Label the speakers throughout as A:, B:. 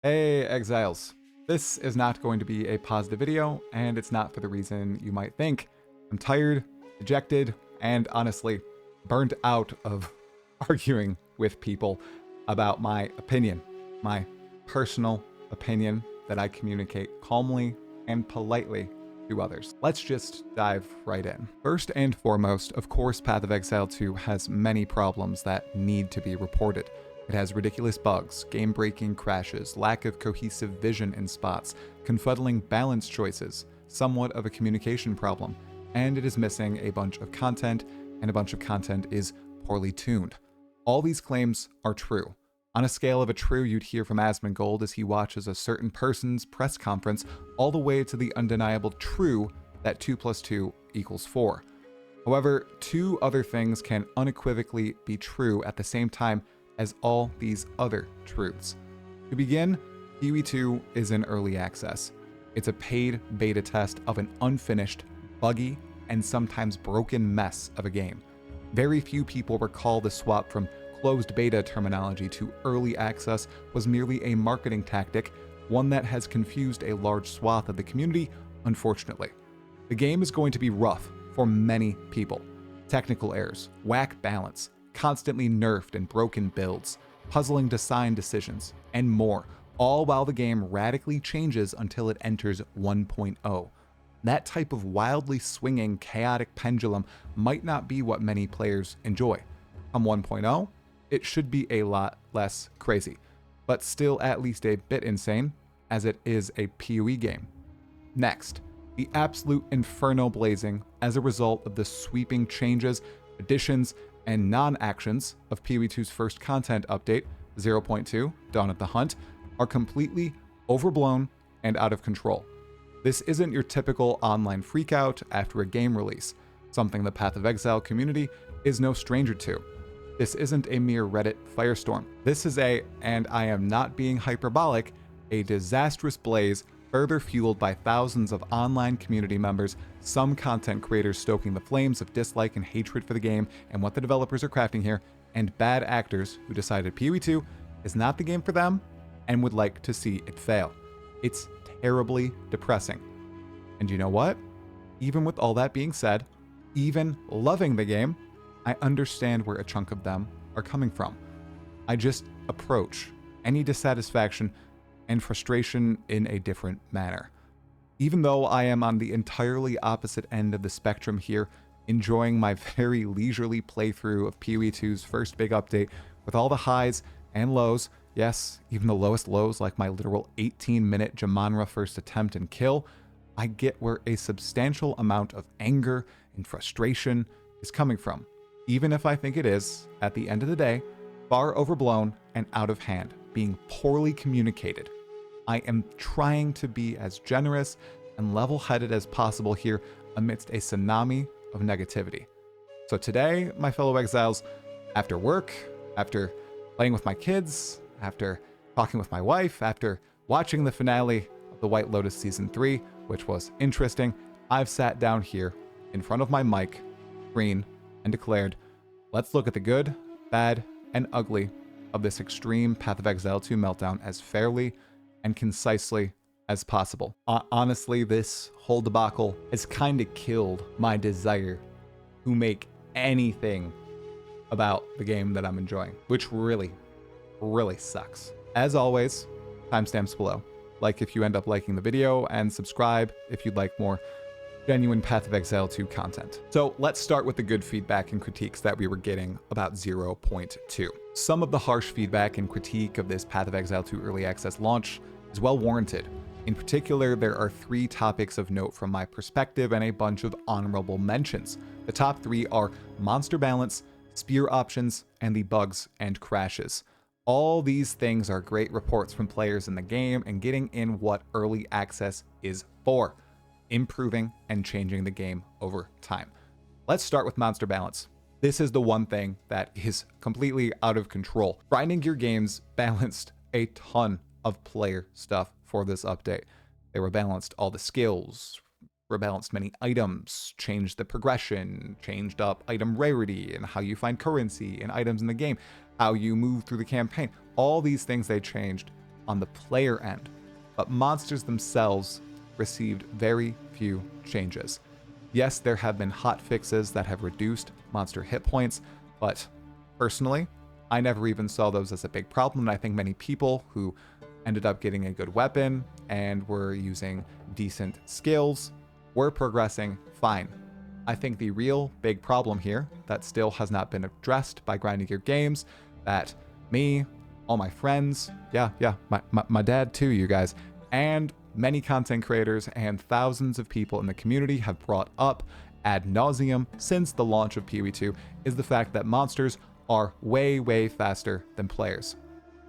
A: Hey, Exiles. This is not going to be a positive video, and it's not for the reason you might think. I'm tired, dejected, and honestly, burnt out of arguing with people about my opinion, my personal opinion that I communicate calmly and politely to others. Let's just dive right in. First and foremost, of course, Path of Exile 2 has many problems that need to be reported. It has ridiculous bugs, game-breaking crashes, lack of cohesive vision in spots, confuddling balance choices, somewhat of a communication problem, and it is missing a bunch of content, and a bunch of content is poorly tuned. All these claims are true. On a scale of a true you'd hear from Asmongold as he watches a certain person's press conference, all the way to the undeniable true that 2 + 2 = 4. However, two other things can unequivocally be true at the same time as all these other truths. To begin, PoE 2 is in early access. It's a paid beta test of an unfinished, buggy, and sometimes broken mess of a game. Very few people recall the swap from closed beta terminology to early access was merely a marketing tactic, one that has confused a large swath of the community, unfortunately. The game is going to be rough for many people. Technical errors, whack balance, constantly nerfed and broken builds, puzzling design decisions, and more, all while the game radically changes until it enters 1.0. That type of wildly swinging, chaotic pendulum might not be what many players enjoy. Come 1.0, it should be a lot less crazy, but still at least a bit insane, as it is a PoE game. Next, the absolute inferno blazing as a result of the sweeping changes, additions, and non-actions of PoE 2's first content update, 0.2, Dawn of the Hunt, are completely overblown and out of control. This isn't your typical online freakout after a game release, something the Path of Exile community is no stranger to. This isn't a mere Reddit firestorm. This is and I am not being hyperbolic, a disastrous blaze further fueled by thousands of online community members, some content creators stoking the flames of dislike and hatred for the game and what the developers are crafting here, and bad actors who decided PoE 2 is not the game for them and would like to see it fail. It's terribly depressing. And you know what? Even with all that being said, even loving the game, I understand where a chunk of them are coming from. I just approach any dissatisfaction and frustration in a different manner. Even though I am on the entirely opposite end of the spectrum here, enjoying my very leisurely playthrough of PoE 2's first big update with all the highs and lows, yes, even the lowest lows like my literal 18-minute Jamanra first attempt and kill, I get where a substantial amount of anger and frustration is coming from, even if I think it is, at the end of the day, far overblown and out of hand, being poorly communicated. I am trying to be as generous and level-headed as possible here amidst a tsunami of negativity. So today, my fellow exiles, after work, after playing with my kids, after talking with my wife, after watching the finale of The White Lotus Season 3, which was interesting, I've sat down here in front of my mic, screen, and declared, let's look at the good, bad, and ugly of this extreme Path of Exile 2 meltdown as fairly and concisely as possible. Honestly, this whole debacle has kind of killed my desire to make anything about the game that I'm enjoying, which really sucks. As always, timestamps below. Like if you end up liking the video, and subscribe if you'd like more genuine Path of Exile 2 content. So let's start with the good feedback and critiques that we were getting about 0.2. Some of the harsh feedback and critique of this Path of Exile 2 early access launch is well warranted. In particular, there are 3 topics of note from my perspective and a bunch of honorable mentions. The top 3 are monster balance, spear options, and the bugs and crashes. All these things are great reports from players in the game and getting in what early access is for, improving and changing the game over time. Let's start with monster balance. This is the one thing that is completely out of control. Grinding Gear Games balanced a ton of player stuff for this update. They rebalanced all the skills, rebalanced many items, changed the progression, changed up item rarity and how you find currency and items in the game, how you move through the campaign. All these things they changed on the player end, but monsters themselves received very few changes. Yes, there have been hot fixes that have reduced monster hit points, but personally, I never even saw those as a big problem, and I think many people who ended up getting a good weapon and were using decent skills were progressing fine. I think the real big problem here that still has not been addressed by Grinding Gear Games, that me, all my friends, my dad too, you guys, and many content creators and thousands of people in the community have brought up ad nauseum since the launch of PoE 2 is the fact that monsters are way, way faster than players.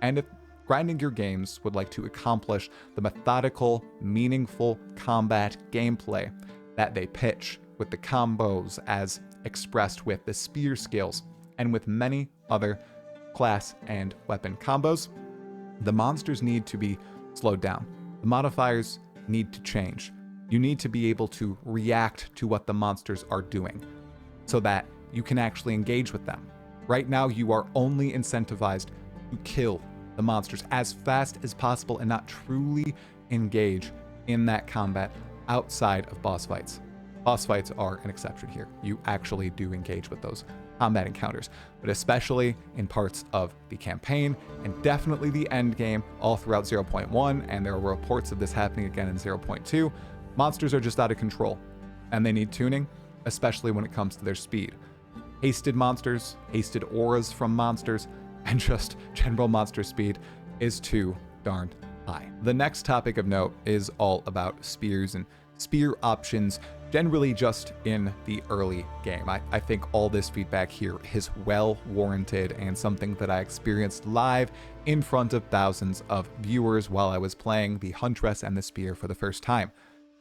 A: And if Grinding Gear Games would like to accomplish the methodical, meaningful combat gameplay that they pitch with the combos as expressed with the spear skills and with many other class and weapon combos, the monsters need to be slowed down. The modifiers need to change. You need to be able to react to what the monsters are doing so that you can actually engage with them. Right now, you are only incentivized to kill the monsters as fast as possible and not truly engage in that combat outside of boss fights. Boss fights are an exception here. You actually do engage with those combat encounters, but especially in parts of the campaign and definitely the end game all throughout 0.1, and there are reports of this happening again in 0.2, monsters are just out of control, and they need tuning, especially when it comes to their speed. Hasted monsters, hasted auras from monsters, and just general monster speed is too darn high. The next topic of note is all about spears and spear options, generally just in the early game. I think all this feedback here is well warranted and something that I experienced live in front of thousands of viewers while I was playing the Huntress and the Spear for the first time.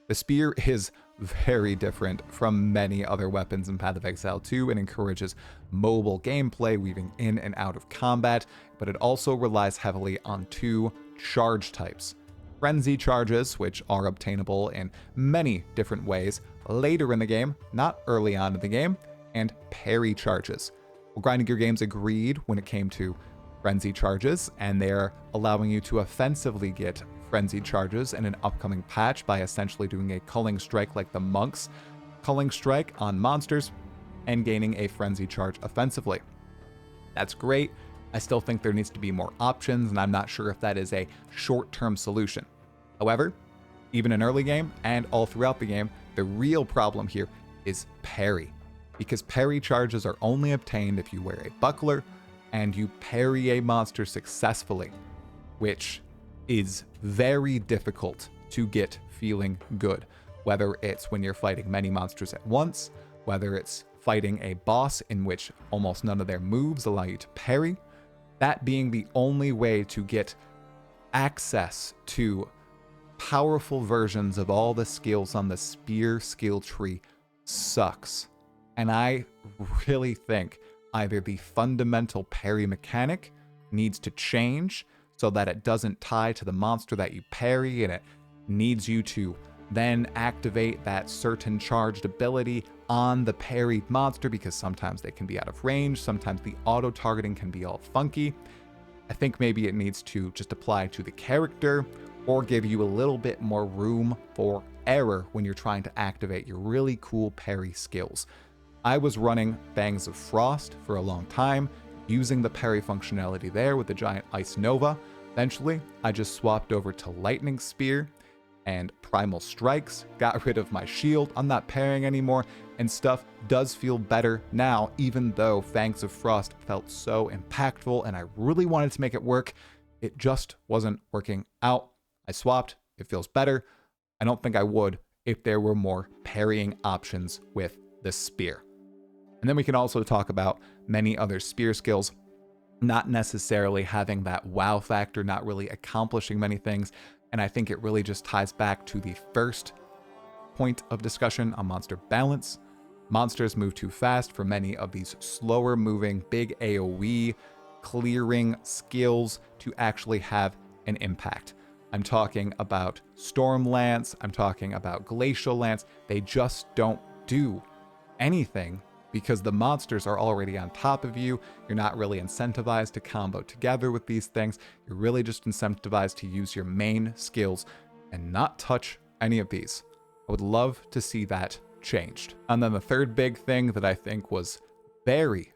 A: The Spear is very different from many other weapons in Path of Exile 2 and encourages mobile gameplay, weaving in and out of combat, but it also relies heavily on two charge types. Frenzy charges, which are obtainable in many different ways later in the game, not early on in the game, and parry charges. Well, Grinding Gear Games agreed when it came to frenzy charges, and they're allowing you to offensively get frenzy charges in an upcoming patch by essentially doing a culling strike like the monks culling strike on monsters and gaining a frenzy charge offensively. That's great. I still think there needs to be more options, and I'm not sure if that is a short-term solution. However, even in early game and all throughout the game, the real problem here is parry, because parry charges are only obtained if you wear a buckler and you parry a monster successfully, which is very difficult to get feeling good, whether it's when you're fighting many monsters at once, whether it's fighting a boss in which almost none of their moves allow you to parry. That being the only way to get access to powerful versions of all the skills on the spear skill tree sucks. And I really think either the fundamental parry mechanic needs to change so that it doesn't tie to the monster that you parry, and it needs you to then activate that certain charged ability on the parried monster, because sometimes they can be out of range, sometimes the auto targeting can be all funky. I think maybe it needs to just apply to the character or give you a little bit more room for error when you're trying to activate your really cool parry skills. I was running Fangs of Frost for a long time, using the parry functionality there with the giant Ice Nova. Eventually, I just swapped over to Lightning Spear and Primal Strikes, got rid of my shield, I'm not parrying anymore, and stuff does feel better now, even though Fangs of Frost felt so impactful and I really wanted to make it work. It just wasn't working out. I swapped, it feels better. I don't think I would if there were more parrying options with the spear. And then we can also talk about many other spear skills not necessarily having that wow factor, not really accomplishing many things. And I think it really just ties back to the first point of discussion on monster balance. Monsters move too fast for many of these slower moving, big AoE clearing skills to actually have an impact. I'm talking about Storm Lance, I'm talking about Glacial Lance. They just don't do anything because the monsters are already on top of you. You're not really incentivized to combo together with these things. You're really just incentivized to use your main skills and not touch any of these. I would love to see that changed. And then the third big thing that I think was very,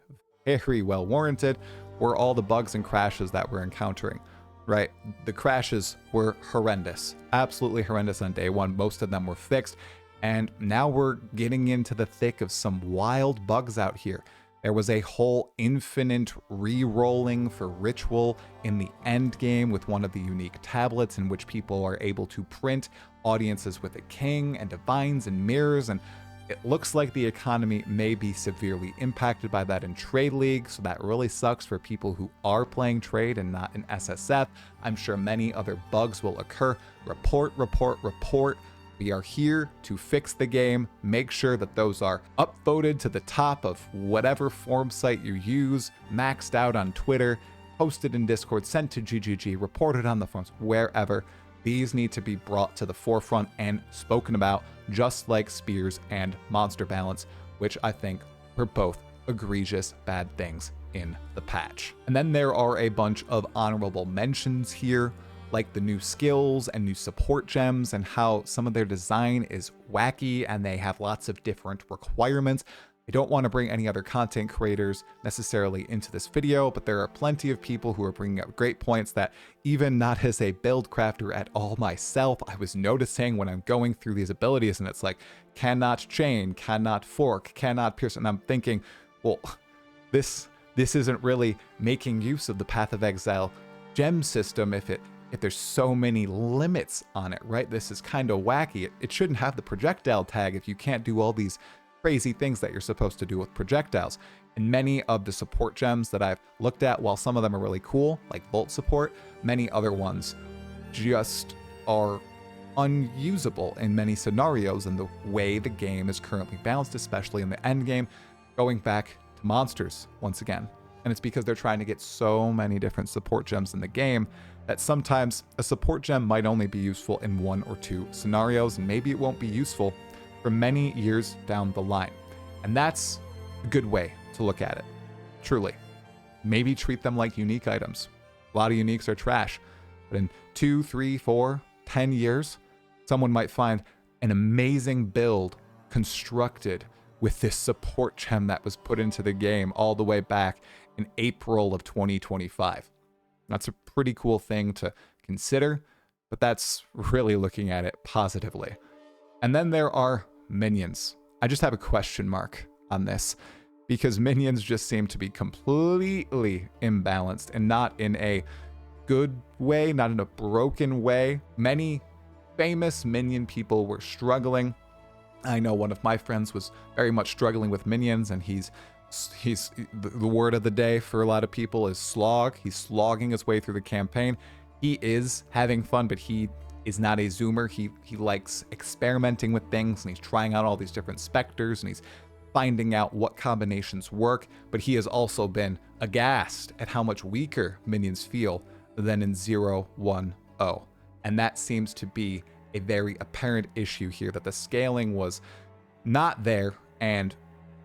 A: very well warranted were all the bugs and crashes that we're encountering, right? The crashes were horrendous, absolutely horrendous on day one. Most of them were fixed. And now we're getting into the thick of some wild bugs out here. There was a whole infinite re-rolling for ritual in the end game with one of the unique tablets in which people are able to print audiences with a king and divines and mirrors, and it looks like the economy may be severely impacted by that in Trade League, so that really sucks for people who are playing Trade and not in SSF. I'm sure many other bugs will occur. Report, report, report. We are here to fix the game, make sure that those are upvoted to the top of whatever form site you use, maxed out on Twitter, posted in Discord, sent to GGG, reported on the forums, wherever. These need to be brought to the forefront and spoken about, just like Spears and Monster Balance, which I think were both egregious bad things in the patch. And then there are a bunch of honorable mentions here, like the new skills and new support gems and how some of their design is wacky and they have lots of different requirements. I don't want to bring any other content creators necessarily into this video, but there are plenty of people who are bringing up great points that even not as a build crafter at all myself, I was noticing when I'm going through these abilities, and it's like, cannot chain, cannot fork, cannot pierce, and I'm thinking, well, this isn't really making use of the Path of Exile gem system if there's so many limits on it, right? This is kind of wacky. It shouldn't have the projectile tag if you can't do all these crazy things that you're supposed to do with projectiles. And many of the support gems that I've looked at, while some of them are really cool, like Bolt support, many other ones just are unusable in many scenarios in the way the game is currently balanced, especially in the end game, going back to monsters once again. And it's because they're trying to get so many different support gems in the game that sometimes a support gem might only be useful in 1 or 2 scenarios, and maybe it won't be useful for many years down the line. And that's a good way to look at it, truly. Maybe treat them like unique items. A lot of uniques are trash, but in 2, 3, 4, 10 years, someone might find an amazing build constructed with this support gem that was put into the game all the way back in April of 2025. That's a pretty cool thing to consider, but that's really looking at it positively. And then there are minions. I just have a question mark on this because minions just seem to be completely imbalanced and not in a good way, not in a broken way. Many famous minion people were struggling. I know one of my friends was very much struggling with minions, and he's the word of the day for a lot of people is slog. He's slogging his way through the campaign. He is having fun, but he is not a zoomer. He likes experimenting with things, and he's trying out all these different specters, and he's finding out what combinations work, but he has also been aghast at how much weaker minions feel than in 0-1-0. And that seems to be a very apparent issue here, that the scaling was not there, and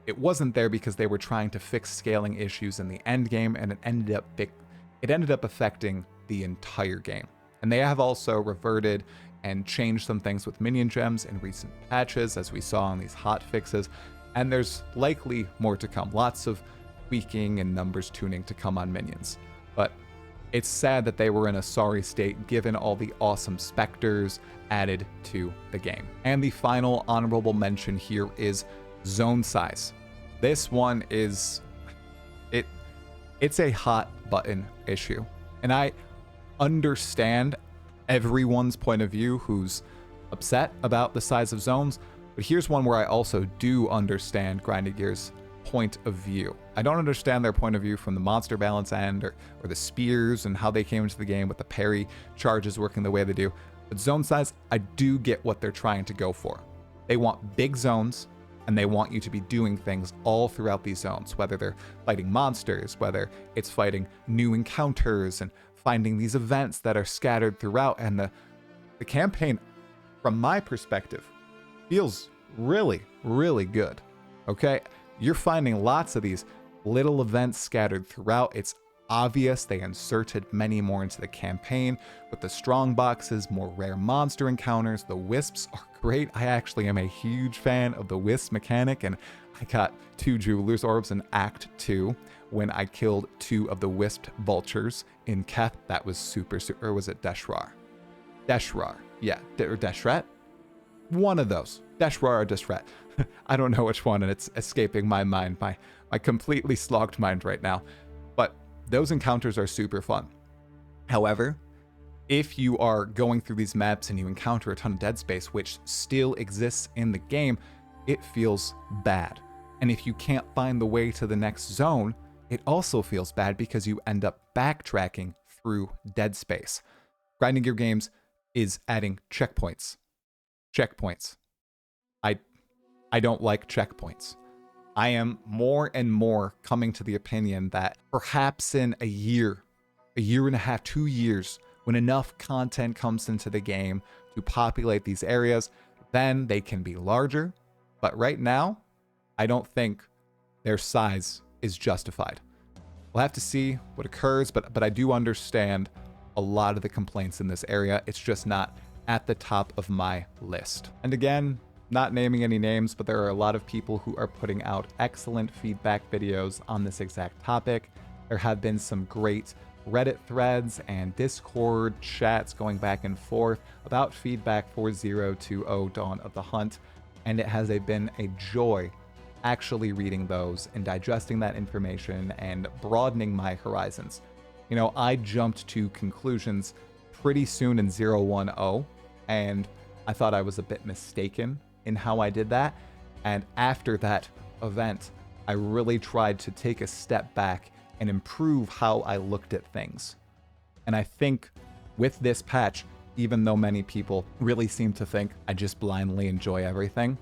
A: it wasn't there because they were trying to fix scaling issues in the end game, and it ended up affecting the entire game. And they have also reverted and changed some things with minion gems in recent patches, as we saw in these hot fixes, and there's likely more to come. Lots of tweaking and numbers tuning to come on minions. But it's sad that they were in a sorry state given all the awesome specters added to the game. And the final honorable mention here is zone size. This one is, it's a hot button issue. And I understand everyone's point of view who's upset about the size of zones, but here's one where I also do understand Grinded Gear's point of view. I don't understand their point of view from the monster balance end or the spears and how they came into the game with the parry charges working the way they do. But zone size, I do get what they're trying to go for. They want big zones, and they want you to be doing things all throughout these zones, whether they're fighting monsters, whether it's fighting new encounters and finding these events that are scattered throughout. And the campaign, from my perspective, feels really, really good. Okay? You're finding lots of these little events scattered throughout. It's obvious they inserted many more into the campaign with the strong boxes, more rare monster encounters. The wisps are great. I actually am a huge fan of the wisp mechanic, and I got 2 Jeweler's Orbs in Act 2 when I killed 2 of the wisped vultures in Keth. That was super, or was it Deshrar? Deshrar, yeah, or Deshret? One of those. Deshrar or Deshret. I don't know which one, and it's escaping my mind, my completely slogged mind right now. But those encounters are super fun. However, if you are going through these maps and you encounter a ton of dead space, which still exists in the game, it feels bad. And if you can't find the way to the next zone, it also feels bad because you end up backtracking through dead space. Grinding your games is adding checkpoints. Checkpoints. I don't like checkpoints. I am more and more coming to the opinion that perhaps in a year and a half, 2 years, when enough content comes into the game to populate these areas, then they can be larger. But right now, I don't think their size is justified. We'll have to see what occurs, but I do understand a lot of the complaints in this area. It's just not at the top of my list. And again, not naming any names, but there are a lot of people who are putting out excellent feedback videos on this exact topic. There have been some great Reddit threads and Discord chats going back and forth about feedback for 020 Dawn of the Hunt, and it has been a joy actually reading those and digesting that information and broadening my horizons. You know, I jumped to conclusions pretty soon in 010, and I thought I was a bit mistaken in how I did that. And after that event, I really tried to take a step back and improve how I looked at things. And I think with this patch, even though many people really seem to think I just blindly enjoy everything,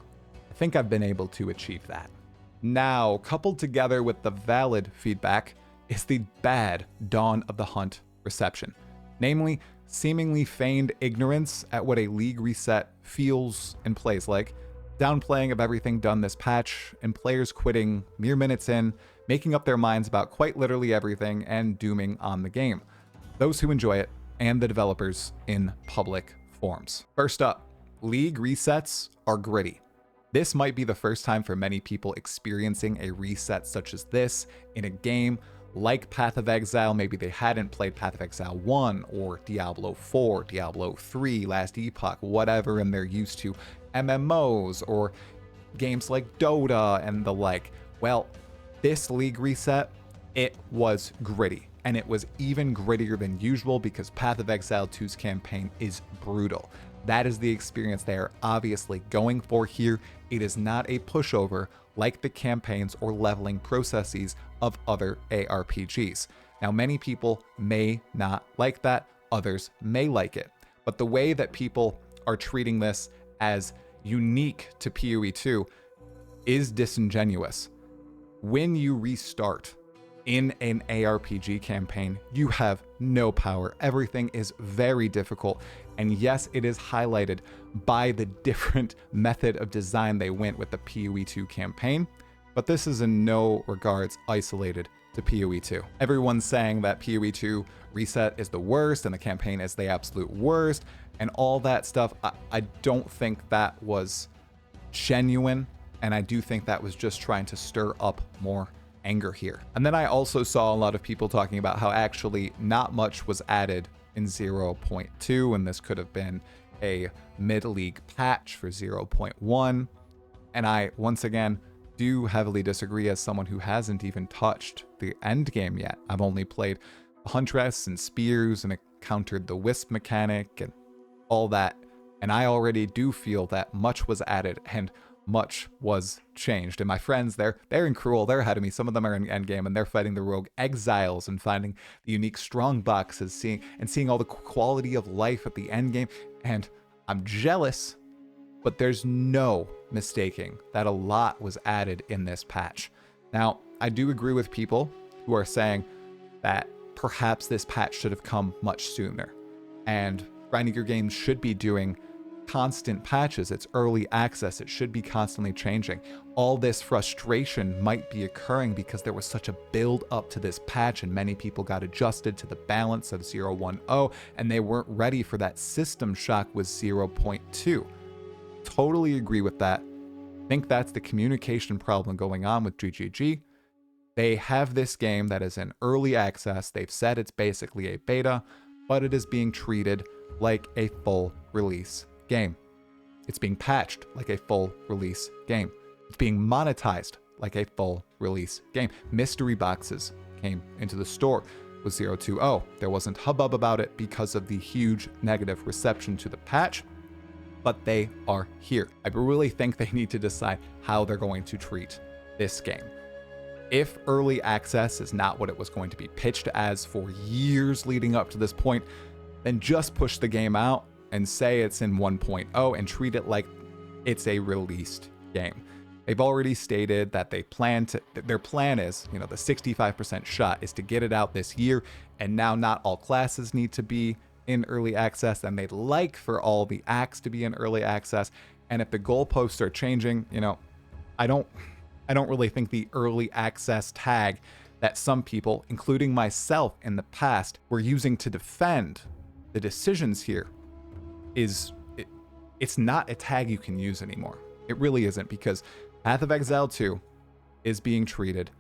A: I think I've been able to achieve that. Now, coupled together with the valid feedback is the bad Dawn of the Hunt reception. Namely, seemingly feigned ignorance at what a league reset feels and plays like, downplaying of everything done this patch, and players quitting mere minutes in, making up their minds about quite literally everything, and dooming on the game. Those who enjoy it, and the developers in public forums. First up, league resets are gritty. This might be the first time for many people experiencing a reset such as this in a game like Path of Exile. Maybe they hadn't played Path of Exile 1 or Diablo 4, Diablo 3, Last Epoch, whatever, and they're used to MMOs or games like Dota and the like. Well, this league reset, it was gritty, and it was even grittier than usual because Path of Exile 2's campaign is brutal. That is the experience they are obviously going for here. It is not a pushover like the campaigns or leveling processes of other ARPGs. Now, many people may not like that, others may like it, but the way that people are treating this as unique to PoE 2 is disingenuous. When you restart in an ARPG campaign, you have no power. Everything is very difficult. And yes, it is highlighted by the different method of design they went with the PoE 2 campaign, but this is in no regards isolated to PoE 2. Everyone's saying that PoE 2 reset is the worst and the campaign is the absolute worst and all that stuff. I don't think that was genuine, and I do think that was just trying to stir up more anger here. And then I also saw a lot of people talking about how actually not much was added in 0.2, and this could have been a mid-league patch for 0.1. And I, once again, do heavily disagree as someone who hasn't even touched the end game yet. I've only played Huntress and Spears and encountered the Wisp mechanic and all that. And I already do feel that much was added and much was changed. And my friends, they're in Cruel, they're ahead of me. Some of them are in endgame and they're fighting the rogue exiles and finding the unique strong boxes, seeing all the quality of life at the endgame. And I'm jealous, but there's no mistaking that a lot was added in this patch. Now, I do agree with people who are saying that perhaps this patch should have come much sooner, and grinding your games should be doing constant patches. It's early access. It should be constantly changing. All this frustration might be occurring because there was such a build up to this patch and many people got adjusted to the balance of 0.1.0 and they weren't ready for that system shock with 0.2. Totally agree with that. Think that's the communication problem going on with GGG. They have this game that is in early access. They've said it's basically a beta, but it is being treated like a full release game. It's being patched like a full release game. It's being monetized like a full release game. Mystery boxes came into the store with 0.2.0. There wasn't hubbub about it because of the huge negative reception to the patch, but they are here. I really think they need to decide how they're going to treat this game. If early access is not what it was going to be pitched as for years leading up to this point, then just push the game out and say it's in 1.0 and treat it like it's a released game. They've already stated that their plan is, the 65% shot is to get it out this year, and now not all classes need to be in early access, and they'd like for all the acts to be in early access. And if the goalposts are changing, I don't really think the early access tag that some people, including myself in the past, were using to defend the decisions here it's not a tag you can use anymore. It really isn't, because Path of Exile 2 is being treated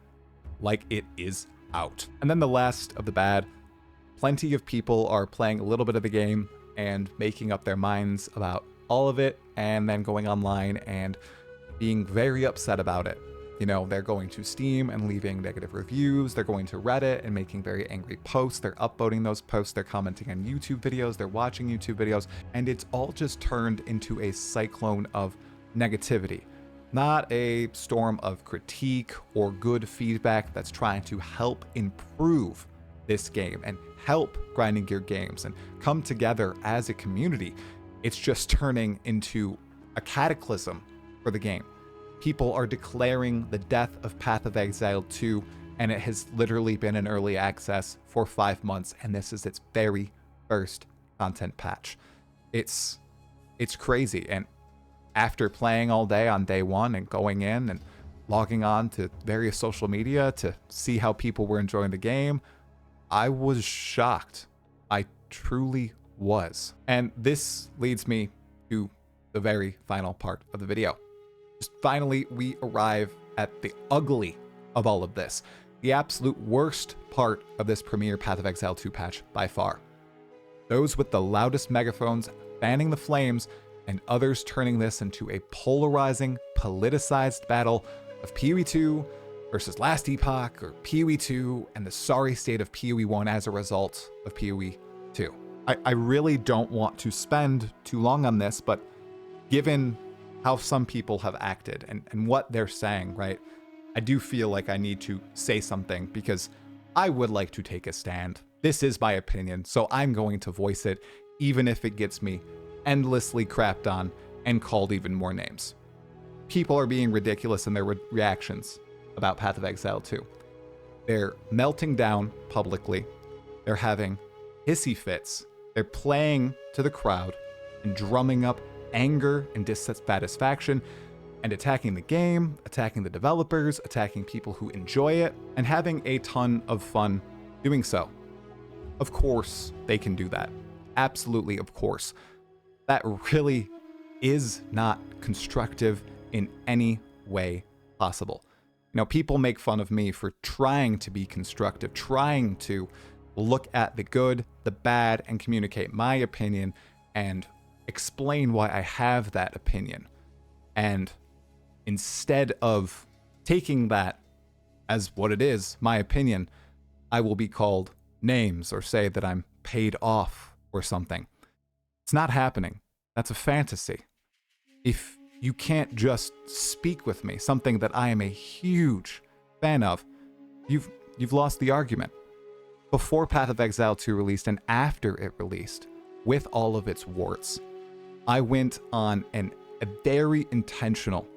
A: like it is out. And then the last of the bad, plenty of people are playing a little bit of the game and making up their minds about all of it and then going online and being very upset about it. They're going to Steam and leaving negative reviews. They're going to Reddit and making very angry posts. They're upvoting those posts. They're commenting on YouTube videos. They're watching YouTube videos. And it's all just turned into a cyclone of negativity, not a storm of critique or good feedback that's trying to help improve this game and help Grinding Gear Games and come together as a community. It's just turning into a cataclysm for the game. People are declaring the death of Path of Exile 2, and it has literally been in early access for 5 months, and this is its very first content patch. It's crazy. And after playing all day on day one and going in and logging on to various social media to see how people were enjoying the game, I was shocked. I truly was. And this leads me to the very final part of the video. Just finally, we arrive at the ugly of all of this. The absolute worst part of this premiere Path of Exile 2 patch by far. Those with the loudest megaphones fanning the flames, and others turning this into a polarizing, politicized battle of PoE 2 versus Last Epoch, or PoE 2 and the sorry state of PoE 1 as a result of PoE 2. I really don't want to spend too long on this, but given how some people have acted and what they're saying, right? I do feel like I need to say something because I would like to take a stand. This is my opinion, so I'm going to voice it, even if it gets me endlessly crapped on and called even more names. People are being ridiculous in their reactions about Path of Exile 2. They're melting down publicly. They're having hissy fits. They're playing to the crowd and drumming up anger and dissatisfaction and attacking the game, attacking the developers, attacking people who enjoy it, and having a ton of fun doing so. Of course, they can do that. Absolutely, of course. That really is not constructive in any way possible. People make fun of me for trying to be constructive, trying to look at the good, the bad, and communicate my opinion and explain why I have that opinion. And instead of taking that as what it is, my opinion, I will be called names or say that I'm paid off or something. It's not happening. That's a fantasy. If you can't just speak with me, something that I am a huge fan of, you've lost the argument. Before Path of Exile 2 released and after it released, with all of its warts, I went on a very intentional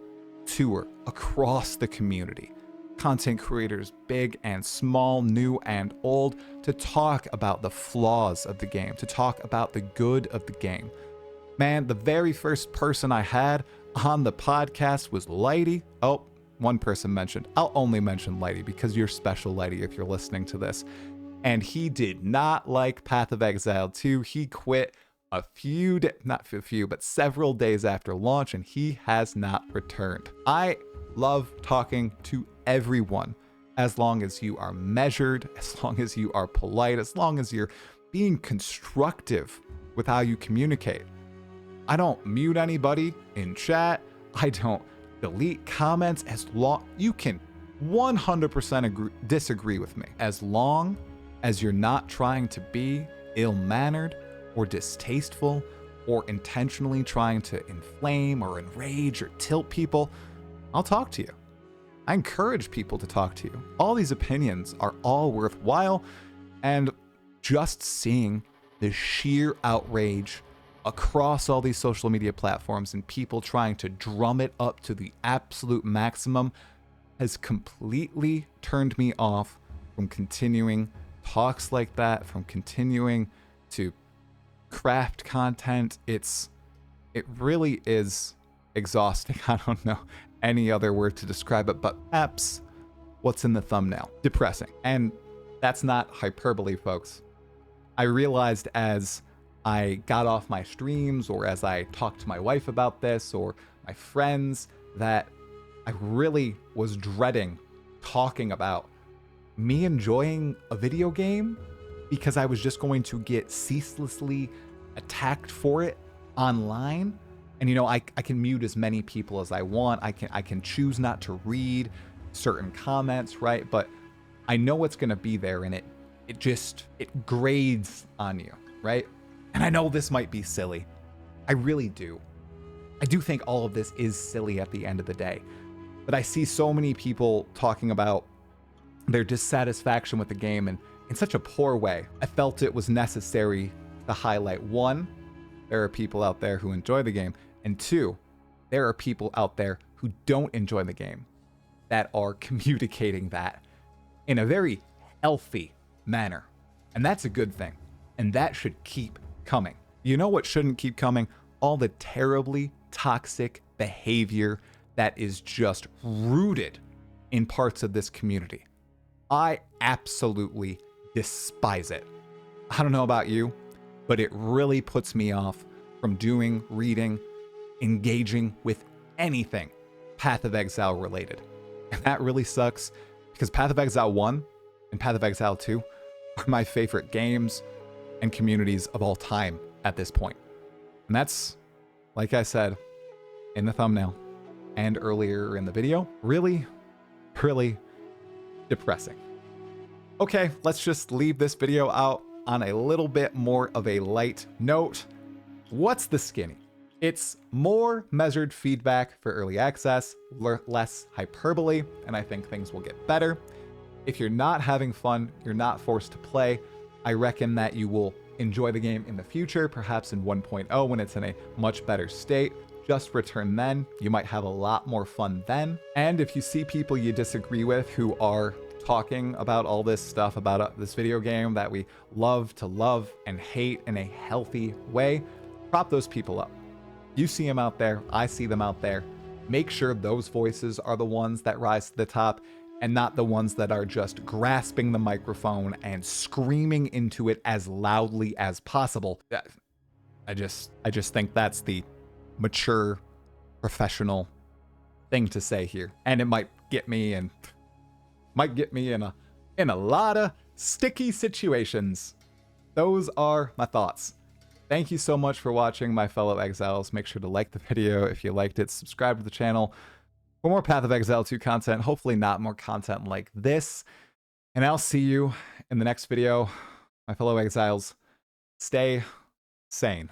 A: tour across the community, content creators big and small, new and old, to talk about the flaws of the game, to talk about the good of the game. Man, the very first person I had on the podcast was Lighty. Oh, one person mentioned. I'll only mention Lighty because you're special, Lighty, if you're listening to this. And he did not like Path of Exile 2. He quit but several days after launch, and he has not returned. I love talking to everyone as long as you are measured, as long as you are polite, as long as you're being constructive with how you communicate. I don't mute anybody in chat. I don't delete comments. As long you can 100% disagree with me, as long as you're not trying to be ill-mannered or distasteful or intentionally trying to inflame or enrage or tilt people, I'll talk to you. I encourage people to talk to you. All these opinions are all worthwhile, and just seeing the sheer outrage across all these social media platforms and people trying to drum it up to the absolute maximum has completely turned me off from continuing talks like that, from continuing to craft content. It really is exhausting. I don't know any other word to describe it, but perhaps what's in the thumbnail. Depressing. And that's not hyperbole, folks. I realized as I got off my streams, or as I talked to my wife about this, or my friends, that I really was dreading talking about me enjoying a video game because I was just going to get ceaselessly attacked for it online. And you know, I can mute as many people as I want. I can choose not to read certain comments, right? But I know it's gonna be there, and it grades on you, right? And I know this might be silly. I really do. I do think all of this is silly at the end of the day. But I see so many people talking about their dissatisfaction with the game and in such a poor way. I felt it was necessary to highlight, one, there are people out there who enjoy the game, and two, there are people out there who don't enjoy the game that are communicating that in a very healthy manner. And that's a good thing. And that should keep coming. You know what shouldn't keep coming? All the terribly toxic behavior that is just rooted in parts of this community. I absolutely despise it. I don't know about you, but it really puts me off from doing, reading, engaging with anything Path of Exile related. And that really sucks because Path of Exile 1 and Path of Exile 2 are my favorite games and communities of all time at this point. And that's, like I said in the thumbnail and earlier in the video, really, really depressing. Okay, let's just leave this video out on a little bit more of a light note. What's the skinny? It's more measured feedback for early access, less hyperbole, and I think things will get better. If you're not having fun, you're not forced to play, I reckon that you will enjoy the game in the future, perhaps in 1.0 when it's in a much better state. Just return then. You might have a lot more fun then. And if you see people you disagree with who are talking about all this stuff about this video game that we love to love and hate in a healthy way, prop those people up. You see them out there, I see them out there. Make sure those voices are the ones that rise to the top and not the ones that are just grasping the microphone and screaming into it as loudly as possible. I just think that's the mature, professional thing to say here. And it might get me in a lot of sticky situations. Those are my thoughts. Thank you so much for watching, my fellow exiles. Make sure to like the video if you liked it. Subscribe to the channel for more Path of Exile 2 content. Hopefully not more content like this. And I'll see you in the next video. My fellow exiles, stay sane.